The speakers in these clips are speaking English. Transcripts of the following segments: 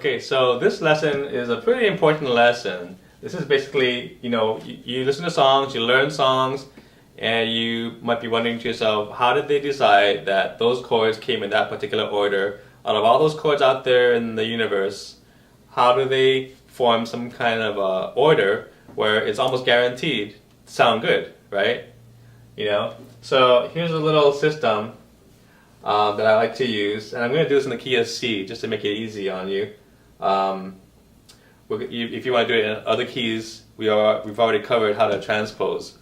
Okay, so this lesson is a pretty important lesson. This is basically, you listen to songs, you learn songs, and you might be wondering to yourself, how did they decide that those chords came in that particular order? Out of all those chords out there in the universe, how do they form some kind of order where it's almost guaranteed to sound good, right? So here's a little system that I like to use, and I'm going to do this in the key of C just to make it easy on you. If you want to do it in other keys, we've already covered how to transpose.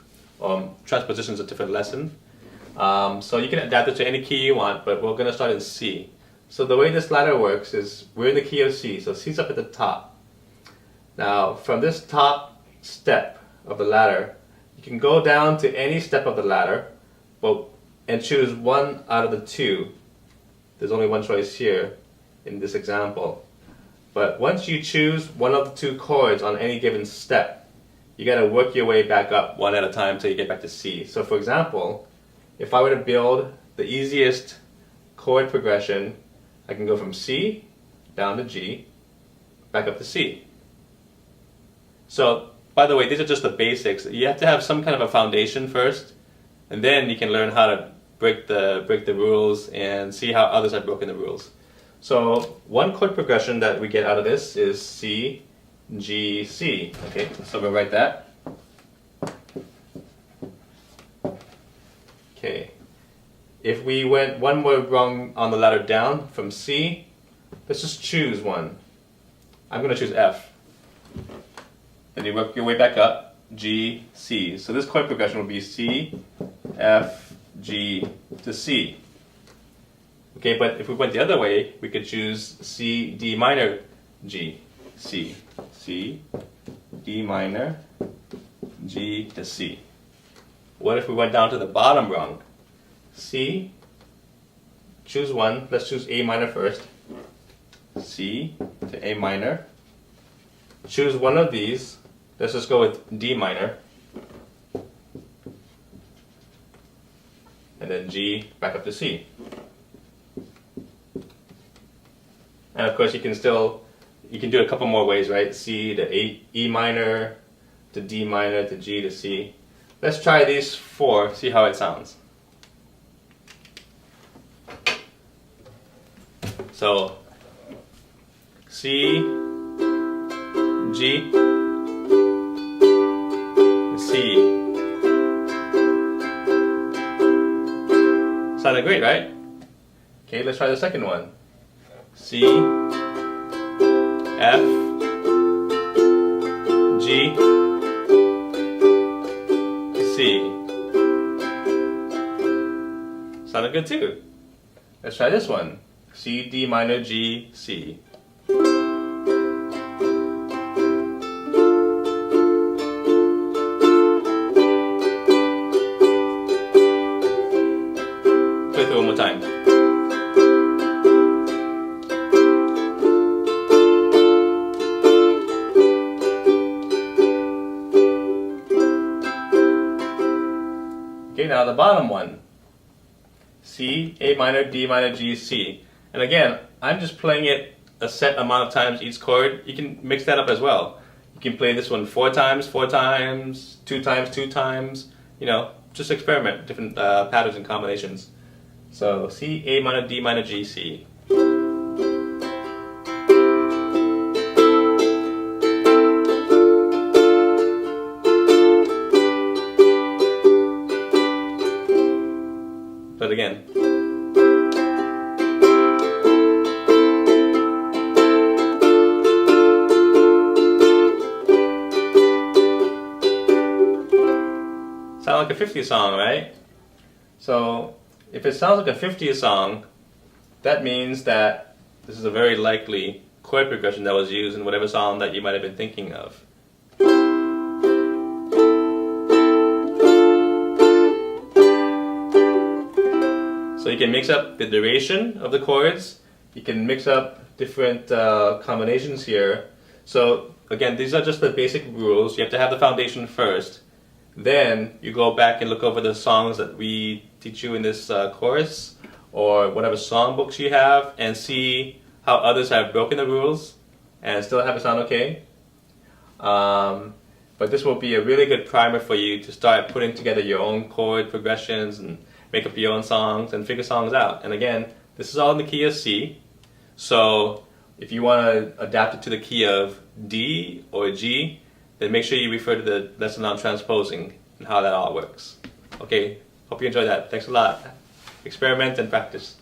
Transposition is a different lesson. So you can adapt it to any key you want, but we're going to start in C. So the way this ladder works is we're in the key of C, so C's up at the top. Now from this top step of the ladder, you can go down to any step of the ladder and choose one out of the two. There's only one choice here in this example. But once you choose one of the two chords on any given step, you got to work your way back up one at a time until you get back to C. So for example, if I were to build the easiest chord progression, I can go from C down to G, back up to C. So by the way, these are just the basics. You have to have some kind of a foundation first, and then you can learn how to break the rules and see how others have broken the rules. So one chord progression that we get out of this is C, G, C. Okay, so we'll write that. Okay, if we went one more rung on the ladder down from C, let's just choose one. I'm going to choose F. Then you work your way back up, G, C. So this chord progression will be C, F, G to C. Okay, but if we went the other way, we could choose C, D minor, G, C. C, D minor, G to C. What if we went down to the bottom rung? C, choose one, let's choose A minor first. C to A minor. Choose one of these, let's just go with D minor. And then G back up to C. And of course you can do it a couple more ways, right? C to E minor, to D minor, to G to C. Let's try these four, see how it sounds. So C, G, C. Sounded great, right? Okay, let's try the second one. C, F, G, C. Sounded good too. Let's try this one. C, D minor, G, C. Play through one more time. Okay, now the bottom one. C, A minor, D minor, G, C. And again, I'm just playing it a set amount of times each chord. You can mix that up as well. You can play this one 4 times, 4 times, 2 times, 2 times. Just experiment different patterns and combinations. So C, A minor, D minor, G, C. Play it again. Sound like a 50s song, right? So if it sounds like a 50s song, that means that this is a very likely chord progression that was used in whatever song that you might have been thinking of. So you can mix up the duration of the chords, you can mix up different combinations here. So again, these are just the basic rules. You have to have the foundation first. Then you go back and look over the songs that we teach you in this course, or whatever songbooks you have, and see how others have broken the rules, and still have it sound okay. But this will be a really good primer for you to start putting together your own chord progressions and make up your own songs and figure songs out. And again, this is all in the key of C. So if you want to adapt it to the key of D or G, then make sure you refer to the lesson on transposing and how that all works. Okay, hope you enjoyed that. Thanks a lot. Experiment and practice.